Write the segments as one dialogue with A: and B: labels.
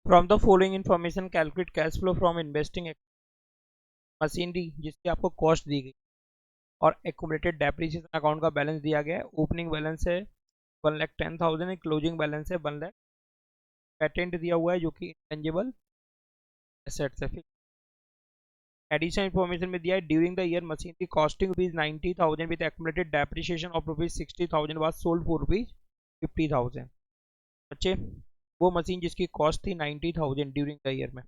A: From the following information calculate cash flow from investing machinery जिसकी आपको cost दी गई और एक्यूमुलेटेड डेप्रिसिएशन अकाउंट का बैलेंस दिया गया है। ओपनिंग बैलेंस है 1,10,000, क्लोजिंग बैलेंस है 1,00,000। पेटेंट दिया हुआ है जो कि इंटेंजिबल एसेट्स है। एडिशनल इन्फॉर्मेशन में दिया है during the year machinery costing ₹90,000 with accumulated depreciation of ₹60,000 was sold for ₹50,000। बच्चे वो मशीन जिसकी कॉस्ट थी 90,000 ड्यूरिंग द ईयर में,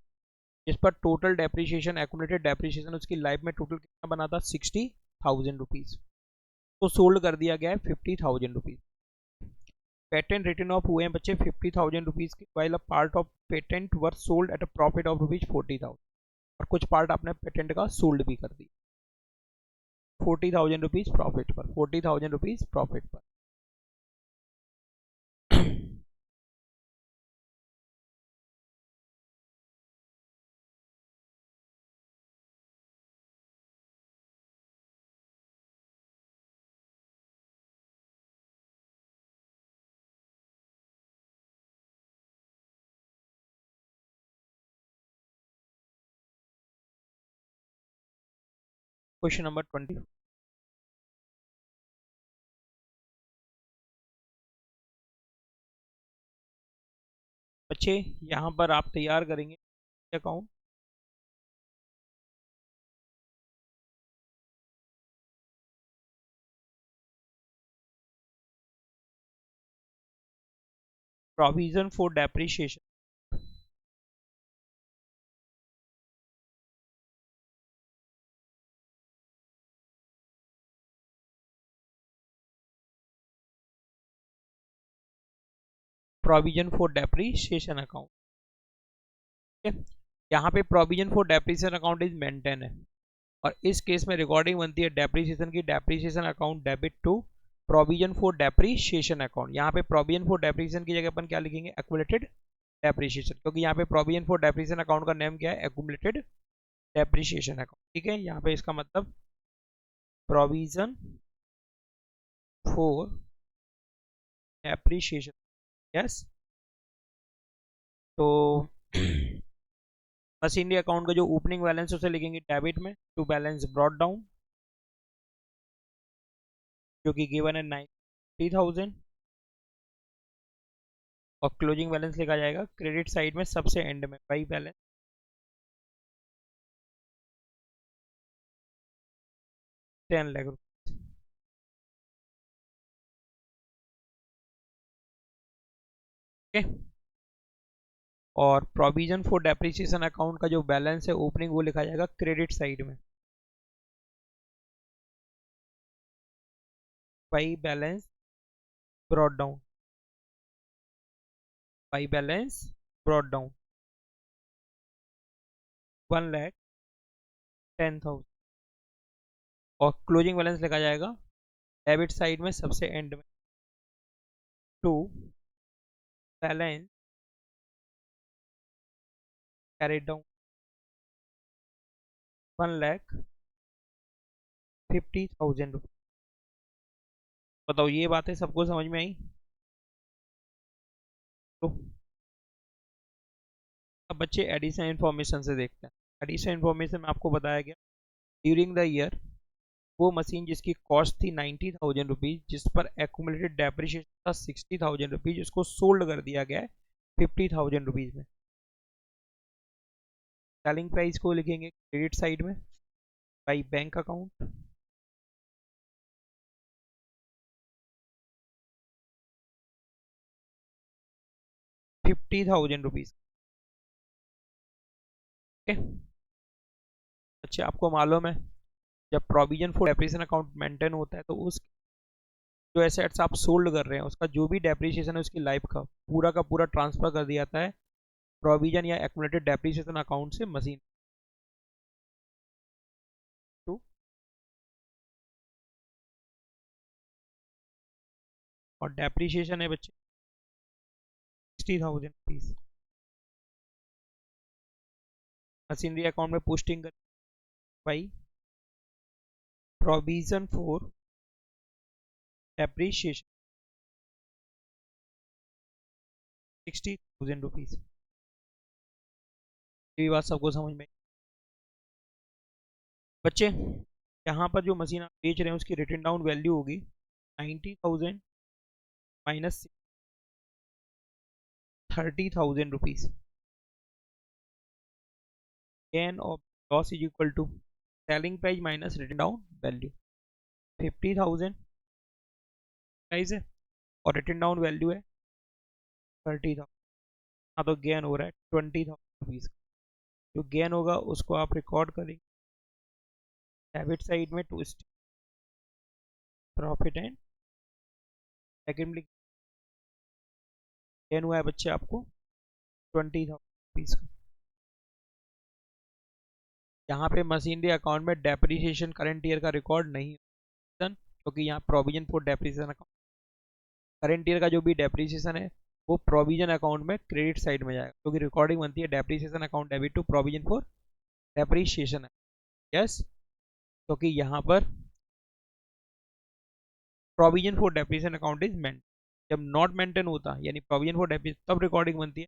A: जिस पर टोटल डेप्रिसिएशन एक्यूमुलेटेड डेप्रिसिएशन उसकी लाइफ में टोटल कितना बना था ₹60,000, तो सोल्ड कर दिया गया है ₹50,000। पेटेंट रिटर्न ऑफ हुए हैं बच्चे ₹50,000 के, while a part of patent were sold at a profit of ₹40,000 और कुछ पार्ट आपने पेटेंट का सोल्ड भी कर दी ₹40,000 प्रॉफिट पर, ₹40,000 प्रॉफिट पर। Question number 20। बच्चे यहाँ पर आप तैयार करेंगे account. Provision for depreciation, provision for depreciation account. ठीक है, यहाँ पे provision for depreciation account is maintain है और इस केस में रिकॉर्डिंग बनती है डेप्रिसिएशन की। Depreciation account debit to provision for depreciation account. यहाँ पे प्रोविजन फॉर डेप्रिसिएशन की जगह अपन क्या लिखेंगे, एक्यूमुलेटेड डेप्रिसिएशन, क्योंकि यहाँ पे प्रोविजन फॉर डेप्रिसिएशन अकाउंट का नेम क्या है, एक्यूमुलेटेड डेप्रिसिएशन अकाउंट। ठीक है, यहाँ पे इसका मतलब प्रोविजन फॉर डेप्रिसिएशन। यस, तो मशीनरी अकाउंट का जो ओपनिंग बैलेंस उसे लिखेंगे डेबिट में टू बैलेंस ब्रॉट डाउन, जो कि गिवन है 90,000, और क्लोजिंग बैलेंस लिखा जाएगा क्रेडिट साइड में सबसे एंड में बाई बैलेंस 10 लाख रुपये। ओके, और प्रोविजन फॉर डेप्रिसिएशन अकाउंट का जो बैलेंस है ओपनिंग वो लिखा जाएगा क्रेडिट साइड में by balance brought down, by balance brought down 1,10,000, और क्लोजिंग बैलेंस लिखा जाएगा डेबिट साइड में सबसे एंड में टू बैलेंस कैरिड डाउन 1,50,000 रुपये। बताओ ये बातें सबको समझ में आई? तो अब बच्चे एडिशनल इन्फॉर्मेशन से देखते हैं। एडिशनल इन्फॉर्मेशन में आपको बताया गया ड्यूरिंग द ईयर वो मशीन जिसकी कॉस्ट थी 90,000 जिस पर एक्यूमुलेटेड डेप्रिसिएशन था 60,000 उसको सोल्ड कर दिया गया है 50,000 में। सेलिंग प्राइस को लिखेंगे क्रेडिट साइड में बाई बैंक अकाउंट, ₹50,000। अच्छा, आपको मालूम है जब provision for depreciation account maintain होता है तो उस जो एसेट्स आप सोल्ड कर रहे हैं उसका जो भी डेप्रिसिएशन है उसकी लाइफ का पूरा ट्रांसफर कर दिया जाता है प्रोविजन या एक्यूमुलेटेड डेप्रिसिएशन अकाउंट से मशीन टू। और डेप्रिसिएशन है बच्चे ₹60,000 मशीनरी अकाउंट में पोस्टिंग कर बाई प्रोविजन फॉर डेप्रिसिएशन ₹60,000। ये बात सबको समझ में। बच्चे यहाँ पर जो मशीन आप बेच रहे हैं उसकी रिटन डाउन वैल्यू होगी 90,000 माइनस 30,000 रुपीज। गेन और loss is equal to selling price minus written down value. 50,000 price है और रिटन डाउन वैल्यू है 30,000। हाँ तो गेन हो रहा है 20,000 रुपीज। जो गेन होगा उसको आप रिकॉर्ड करेंगे डेबिट साइड में to profit and secondly gain हुआ है बच्चे आपको 20,000 रुपीज का। यहाँ पे मशीनरी अकाउंट में डेप्रिसिएशन करंट ईयर का रिकॉर्ड नहीं है क्योंकि यहाँ provision for depreciation account, current year का जो भी डेप्रिसिएशन है वो प्रोविजन अकाउंट में क्रेडिट साइड में जाएगा, क्योंकि रिकॉर्डिंग बनती है depreciation account debit to provision for depreciation है। यस, क्योंकि यहाँ पर provision for depreciation account is maintain, जब नॉट मेंटेन होता यानी प्रोविजन फॉर डेप्रिसिएशन तब रिकॉर्डिंग बनती है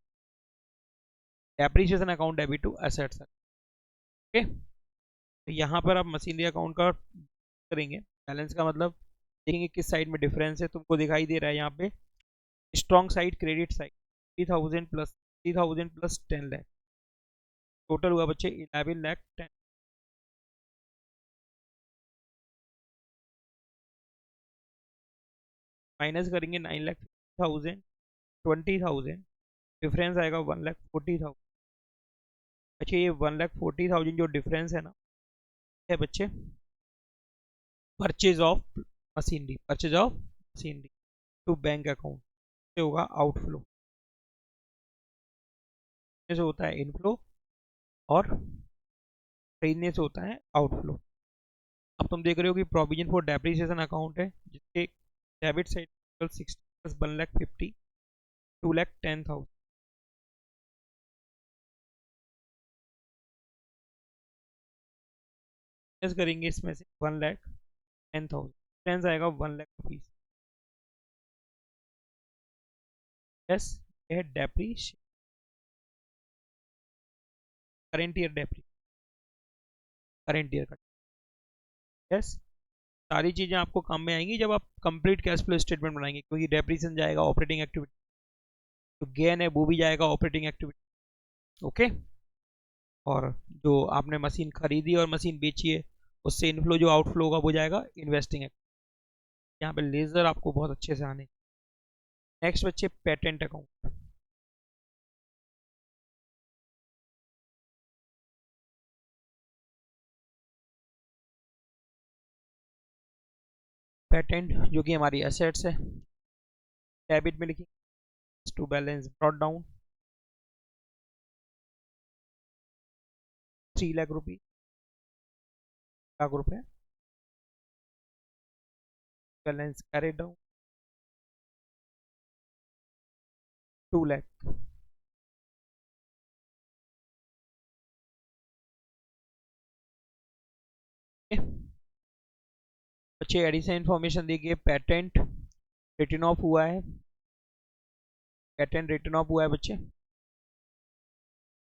A: depreciation account debit to assets. Okay, तो यहाँ पर आप मशीनरी अकाउंट का करेंगे बैलेंस का मतलब देखेंगे किस साइड में डिफरेंस है। तुमको दिखाई दे रहा है यहाँ पे strong side credit side 3,000 plus 10 lakh, total हुआ बच्चे 11 लाख 10। माइनस करेंगे 9,50,000 20,000, डिफरेंस आएगा 1,40,000। अच्छा ये 1,40,000 जो डिफरेंस है ना है बच्चे purchase of machinery, purchase of machinery to bank account से होगा आउटफ्लो, से होता है इनफ्लो और खरीदने से होता है आउटफ्लो। अब तुम देख रहे हो कि प्रोविजन फॉर डेप्रिसिएशन अकाउंट है जिसके डेबिट साइड 60 प्लस 1,50,000 2,10,000 करेंगे इसमें से 1,10,000 डिफरेंस आएगा 1,00,000 रुपीज। यस, यह डेप्रिसिएशन करेंट ईयर डेप्री करेंट ईयर का। यस, सारी चीज़ें आपको काम में आएंगी जब आप कंप्लीट कैश फ्लो स्टेटमेंट बनाएंगे, क्योंकि डेप्रिसिएशन जाएगा ऑपरेटिंग एक्टिविटी, तो गेन है वो भी जाएगा ऑपरेटिंग एक्टिविटी। ओके, और जो आपने मशीन खरीदी और मशीन बेची है उससे इनफ्लो जो आउटफ्लो होगा वो जाएगा इन्वेस्टिंग एक्ट। यहाँ पे लेजर आपको बहुत अच्छे से आने। नेक्स्ट बच्चे पेटेंट अकाउंट। पेटेंट जो कि हमारी एसेट्स है, डेबिट में लिखिए टू बैलेंस ब्रॉट डाउन 3,00,000 रुपये, लाख रुपए बैलेंस कैरिड डाउन 2,00,000। बच्चे एडिशन इन्फॉर्मेशन देखिए, पेटेंट रिटन ऑफ हुआ है, पेटेंट रिटन ऑफ हुआ है बच्चे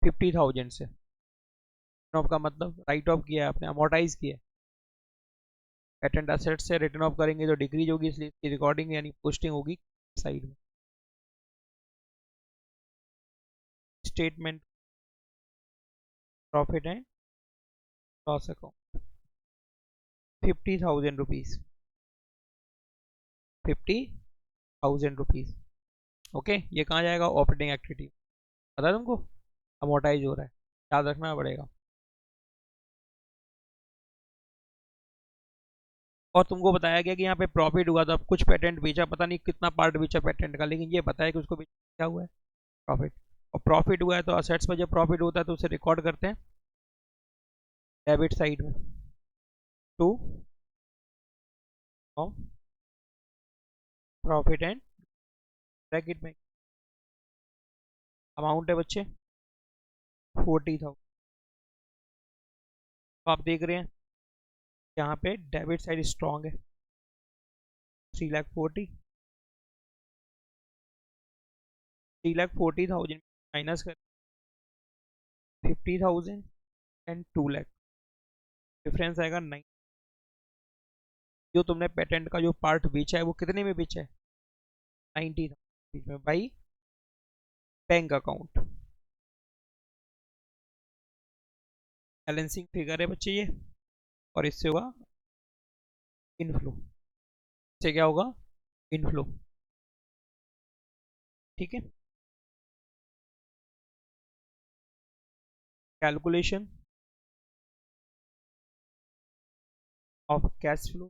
A: 50,000 से। रिटन ऑफ का मतलब राइट ऑफ किया है आपने, अमोर्टाइज किया है। पेटेंट असेट से रिटन ऑफ करेंगे तो डिक्रीज होगी, इसलिए इसकी रिकॉर्डिंग यानी पोस्टिंग होगी साइड में। Statement profit and loss account 50,000 rupees, 50,000 rupees. Okay, ये कहाँ जाएगा ऑपरेटिंग एक्टिविटी, पता है तुमको अमोर्टाइज हो रहा है, याद रखना पड़ेगा। और तुमको बताया गया कि यहाँ पे प्रॉफिट हुआ था, कुछ पेटेंट बेचा, पता नहीं कितना पार्ट बेचा पेटेंट का, लेकिन ये बताया कि उसको बेचा हुआ है प्रॉफिट। और प्रॉफिट हुआ है तो असेट्स में जब प्रॉफिट होता है तो उसे रिकॉर्ड करते हैं डेबिट साइड में टू प्रॉफिट एंड ब्रैकेट में अमाउंट है बच्चे 40,000। तो आप देख रहे हैं यहाँ पे डेबिट साइड स्ट्रॉन्ग है 3,40,000, 3,40,000 माइनस कर 50,000 एंड 2 लाख, डिफरेंस आएगा 9। जो तुमने पेटेंट का जो पार्ट बेचा है वो कितने में बेचा है? 90,000 में by bank account. Balancing figure है बच्चे ये, और इससे होगा इनफ्लो। इससे क्या होगा? इनफ्लो। ठीक है, calculation of cash flow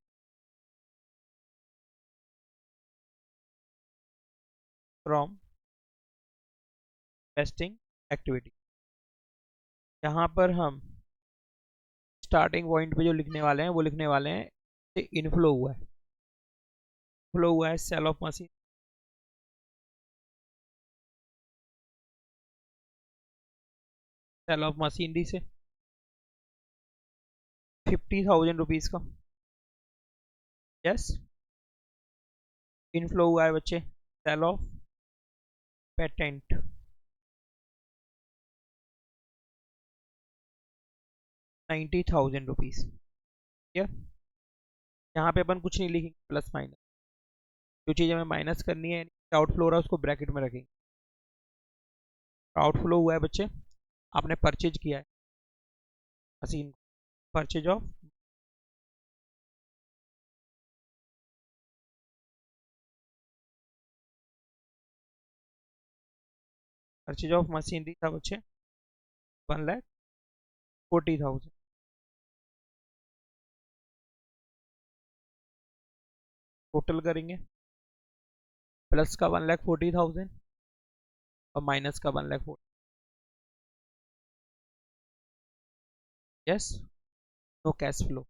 A: from investing activity. यहाँ पर हम स्टार्टिंग पॉइंट पे जो लिखने वाले हैं वो लिखने वाले हैं इनफ्लो हुआ है। फ्लो हुआ है sale of machine, sale of machinery से 50,000 रुपीज का। यस, इनफ्लो हुआ है बच्चे सेल ऑफ पेटेंट 90,000 रुपीज। ठीक है, यहाँ पे अपन कुछ नहीं लिखेंगे, प्लस माइनस। जो चीज़ हमें माइनस करनी है, आउटफ्लो हो रहा है उसको ब्रैकेट में रखेंगे। आउटफ्लो हुआ है बच्चे, आपने परचेज किया है machine, purchase of purchase of machinery था बच्चे 1,40,000। टोटल करेंगे, प्लस का 1,40,000 और माइनस का 1,40,000। Yes, no cash flow.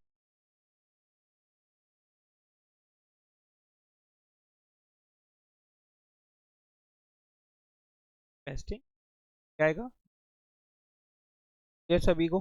A: Investing क्या आएगा ये सभी को?